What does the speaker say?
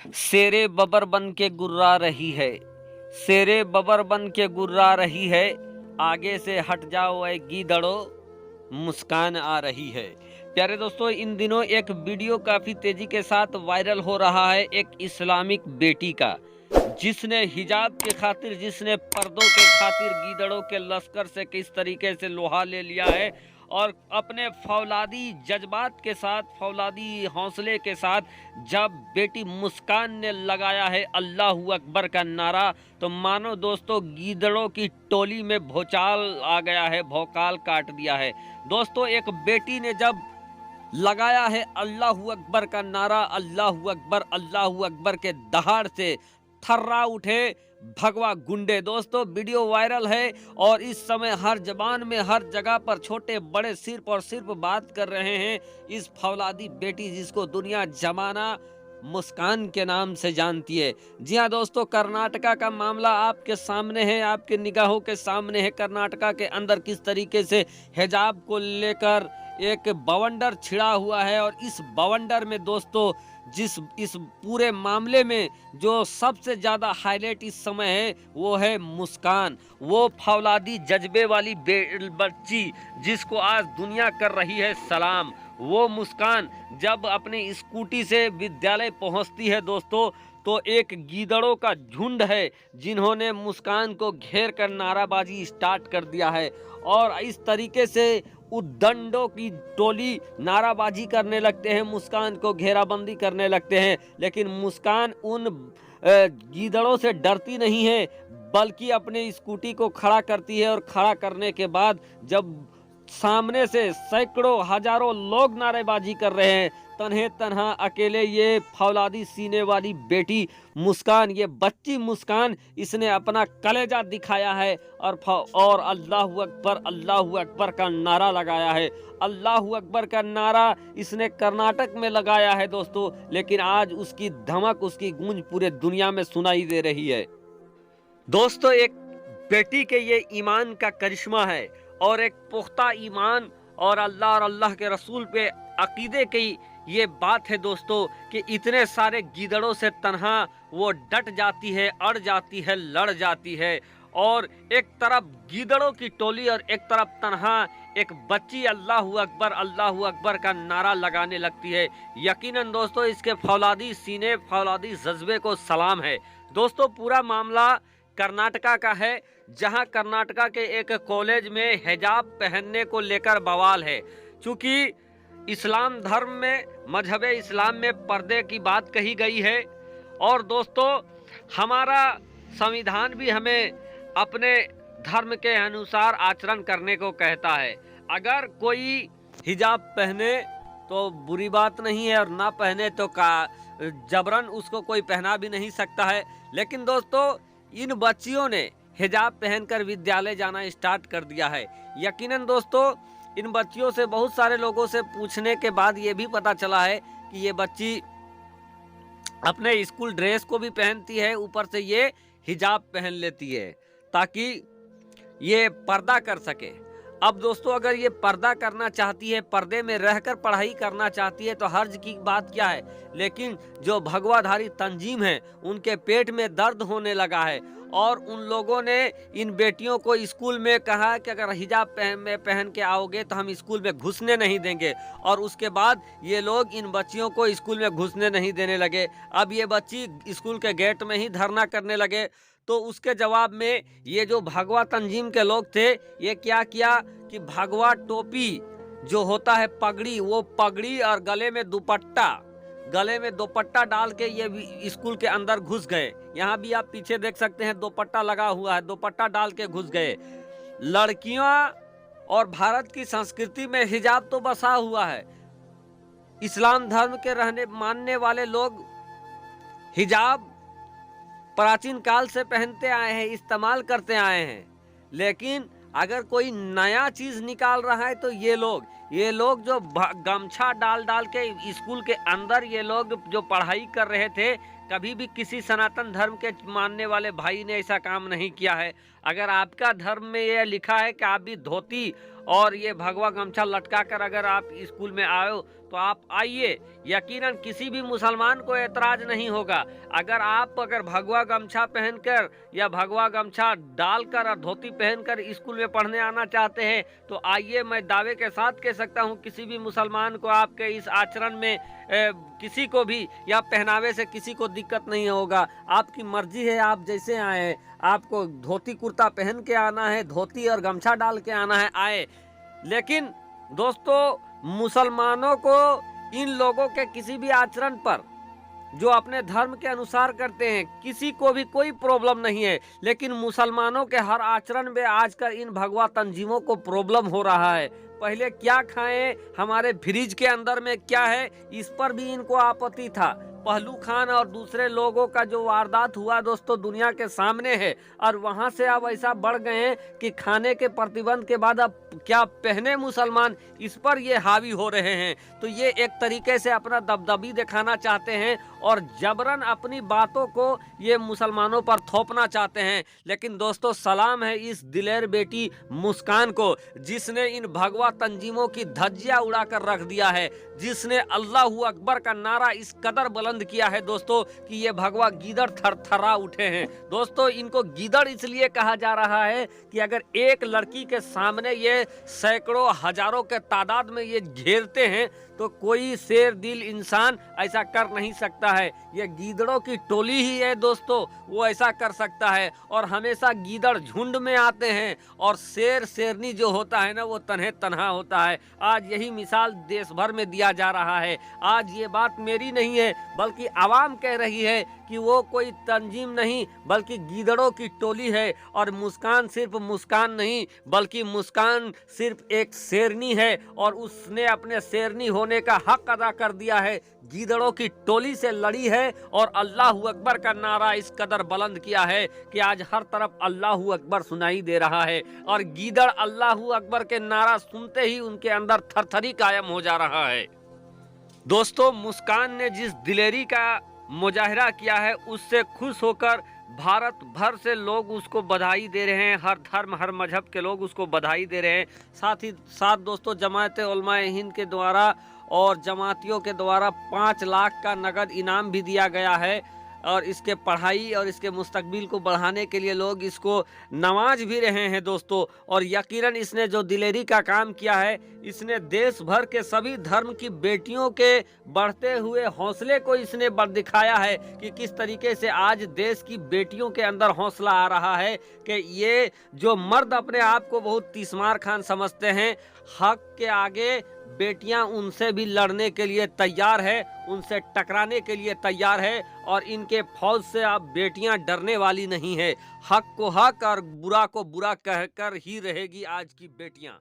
शेरे बबर बन के गुर्रा रही है, शेरे बबर बन के गुर्रा रही है, आगे से हट जाओ ऐ गीदड़ो, मुस्कान आ रही है। प्यारे दोस्तों, इन दिनों एक वीडियो काफी तेजी के साथ वायरल हो रहा है एक इस्लामिक बेटी का, जिसने हिजाब के खातिर, जिसने पर्दों के खातिर गीदड़ों के लश्कर से किस तरीके से लोहा ले लिया है और अपने फौलादी जज्बात के साथ, फौलादी हौसले के साथ जब बेटी मुस्कान ने लगाया है अल्लाहू अकबर का नारा, तो मानो दोस्तों गीदड़ों की टोली में भूचाल आ गया है, भौकाल काट दिया है। दोस्तों, एक बेटी ने जब लगाया है अल्लाहू अकबर का नारा, अल्लाहू अकबर के दहाड़ से थर्रा उठे भगवा गुंडे। दोस्तों, वीडियो वायरल है और इस समय हर जबान में, हर जगह पर छोटे बड़े सिर्फ और सिर्फ बात कर रहे हैं इस फौलादी बेटी जिसको दुनिया जमाना मुस्कान के नाम से जानती है। जी हाँ दोस्तों, कर्नाटका का मामला आपके सामने है, आपके निगाहों के सामने है। कर्नाटका के अंदर किस तरीके से हिजाब को लेकर एक बवंडर छिड़ा हुआ है और इस बवंडर में दोस्तों इस पूरे मामले में जो सबसे ज्यादा हाईलाइट इस समय है वो है मुस्कान, वो फौलादी जज्बे वाली बच्ची जिसको आज दुनिया कर रही है सलाम। वो मुस्कान जब अपनी स्कूटी से विद्यालय पहुंचती है दोस्तों, तो एक गीदड़ों का झुंड है जिन्होंने मुस्कान को घेर कर नाराबाजी स्टार्ट कर दिया है और इस तरीके से उद्दंडों की टोली नाराबाजी करने लगते हैं, मुस्कान को घेराबंदी करने लगते हैं। लेकिन मुस्कान उन गीदड़ों से डरती नहीं है, बल्कि अपने स्कूटी को खड़ा करती है और खड़ा करने के बाद जब सामने से सैकड़ों हजारों लोग नारेबाजी कर रहे हैं, तन्हे तन्हा अकेले ये फौलादी सीने वाली बेटी मुस्कान, ये बच्ची मुस्कान, इसने अपना कलेजा दिखाया है और अल्लाहू अकबर का नारा लगाया है। अल्लाहू अकबर का नारा इसने कर्नाटक में लगाया है दोस्तों, लेकिन आज उसकी धमक, उसकी गूंज पूरे दुनिया में सुनाई दे रही है। दोस्तों, एक बेटी के ये ईमान का करिश्मा है और एक पुख्ता ईमान और अल्लाह के रसूल पे अकीदे की ये बात है दोस्तों कि इतने सारे गीदड़ों से तन्हा वो डट जाती है, अड़ जाती है, लड़ जाती है और एक तरफ गीदड़ों की टोली और एक तरफ तन्हा एक बच्ची अल्लाहू अकबर का नारा लगाने लगती है। यकीनन दोस्तों इसके फौलादी सीने, फौलादी जज्बे को सलाम है। दोस्तों, पूरा मामला कर्नाटका का है, जहां कर्नाटका के एक कॉलेज में हिजाब पहनने को लेकर बवाल है। चूंकि इस्लाम धर्म में, मजहब इस्लाम में पर्दे की बात कही गई है और दोस्तों हमारा संविधान भी हमें अपने धर्म के अनुसार आचरण करने को कहता है। अगर कोई हिजाब पहने तो बुरी बात नहीं है और ना पहने तो जबरन उसको कोई पहना भी नहीं सकता है। लेकिन दोस्तों इन बच्चियों ने हिजाब पहनकर विद्यालय जाना स्टार्ट कर दिया है। यकीनन दोस्तों इन बच्चियों से, बहुत सारे लोगों से पूछने के बाद ये भी पता चला है कि ये बच्ची अपने स्कूल ड्रेस को भी पहनती है, ऊपर से ये हिजाब पहन लेती है ताकि ये पर्दा कर सके। अब दोस्तों अगर ये पर्दा करना चाहती है, पर्दे में रहकर पढ़ाई करना चाहती है तो हर्ज की बात क्या है। लेकिन जो भगवाधारी तंजीम है उनके पेट में दर्द होने लगा है और उन लोगों ने इन बेटियों को स्कूल में कहा कि अगर हिजाब पहन के आओगे तो हम स्कूल में घुसने नहीं देंगे, और उसके बाद ये लोग इन बच्चियों को स्कूल में घुसने नहीं देने लगे। अब ये बच्ची स्कूल के गेट में ही धरना करने लगे। तो उसके जवाब में ये जो भगवा तंजीम के लोग थे, ये क्या किया कि भगवा टोपी जो होता है पगड़ी, वो पगड़ी और गले में दुपट्टा डाल के ये भी स्कूल के अंदर घुस गए। यहाँ भी आप पीछे देख सकते हैं दुपट्टा लगा हुआ है, दुपट्टा डाल के घुस गए। लड़कियां और भारत की संस्कृति में हिजाब तो बसा हुआ है। इस्लाम धर्म के मानने वाले लोग हिजाब प्राचीन काल से पहनते आए हैं, इस्तेमाल करते आए हैं। लेकिन अगर कोई नया चीज निकाल रहा है तो ये लोग जो गमछा डाल के स्कूल के अंदर ये लोग जो पढ़ाई कर रहे थे, कभी भी किसी सनातन धर्म के मानने वाले भाई ने ऐसा काम नहीं किया है। अगर आपका धर्म में यह लिखा है कि आप भी धोती और ये भगवा गमछा लटका कर अगर आप स्कूल में आए हो तो आप आइए, यकीनन किसी भी मुसलमान को एतराज नहीं होगा। अगर भगवा गमछा पहनकर या भगवा गमछा डालकर और धोती पहनकर स्कूल में पढ़ने आना चाहते हैं तो आइए, मैं दावे के साथ कह सकता हूं किसी भी मुसलमान को आपके इस आचरण में किसी को भी या पहनावे से किसी को दिक्कत नहीं होगा। आपकी मर्जी है, आप जैसे आए हैं, आपको धोती कुर्ता पहन के आना है, धोती और गमछा डाल के आना है, आए। लेकिन दोस्तों, मुसलमानों को इन लोगों के किसी भी आचरण पर जो अपने धर्म के अनुसार करते हैं किसी को भी कोई प्रॉब्लम नहीं है, लेकिन मुसलमानों के हर आचरण में आजकल इन भगवा तंजीमों को प्रॉब्लम हो रहा है। पहले क्या खाएं, हमारे फ्रिज के अंदर में क्या है, इस पर भी इनको आपत्ति था। पहलू खान और दूसरे लोगों का जो वारदात हुआ दोस्तों दुनिया के सामने है, और वहां से अब ऐसा बढ़ गए हैं कि खाने के प्रतिबंध के बाद अब क्या पहने मुसलमान, इस पर ये हावी हो रहे हैं। तो ये एक तरीके से अपना दबदबी दिखाना चाहते हैं और जबरन अपनी बातों को ये मुसलमानों पर थोपना चाहते हैं। लेकिन दोस्तों, सलाम है इस दिलेर बेटी मुस्कान को, जिसने इन भगवा तंजीमों की धज्जियां उड़ाकर रख दिया है, जिसने अल्लाहू अकबर का नारा इस कदर बुलंद किया है दोस्तों कि ये भगवा गीदड़ थरथरा उठे हैं। दोस्तों, इनको गीदड़ इसलिए कहा जा रहा है कि अगर एक लड़की के सामने ये सैकड़ों हजारों के तादाद में ये घेरते हैं तो कोई शेर दिल इंसान ऐसा कर नहीं सकता है। ये गीदड़ों की टोली ही है दोस्तों, वो ऐसा कर सकता है। और हमेशा गीदड़ झुंड में आते हैं और शेर शेरनी जो होता है ना, वो तन्हे तन्हा होता है। आज यही मिसाल देश भर में दिया जा रहा है। आज ये बात मेरी नहीं है बल्कि आवाम कह रही है कि वो कोई तंजीम नहीं बल्कि गीदड़ों की टोली है। और मुस्कान सिर्फ मुस्कान नहीं बल्कि मुस्कान सिर्फ एक शेरनी है, और उसने अपने शेरनी होने का हक अदा कर दिया है। गीदड़ों की टोली से लड़ी है और अल्लाहू अकबर का नारा इस कदर बुलंद किया है कि आज हर तरफ अल्लाहू अकबर सुनाई दे रहा है। और गीदड़ अल्लाहू अकबर के नारा सुनते ही उनके अंदर थरथरी कायम हो जा रहा है। दोस्तों, मुस्कान ने जिस दिलेरी का मुजाहिरा किया है उससे खुश होकर भारत भर से लोग उसको बधाई दे रहे हैं। हर धर्म हर मजहब के लोग उसको बधाई दे रहे हैं। साथ ही साथ दोस्तों, जमात उलमाए हिंद के द्वारा और जमातियों के द्वारा 5 लाख का नगद इनाम भी दिया गया है। और इसके पढ़ाई और इसके मुस्तकबिल को बढ़ाने के लिए लोग इसको नवाज भी रहे हैं दोस्तों। और यकीनन इसने जो दिलेरी का काम किया है, इसने देश भर के सभी धर्म की बेटियों के बढ़ते हुए हौसले को इसने दिखाया है कि किस तरीके से आज देश की बेटियों के अंदर हौसला आ रहा है कि ये जो मर्द अपने आप को बहुत तीसमार खान समझते हैं, हक के आगे बेटियां उनसे भी लड़ने के लिए तैयार है, उनसे टकराने के लिए तैयार है। और इनके फौज से अब बेटियां डरने वाली नहीं है। हक को हक और बुरा को बुरा कहकर ही रहेगी आज की बेटियां।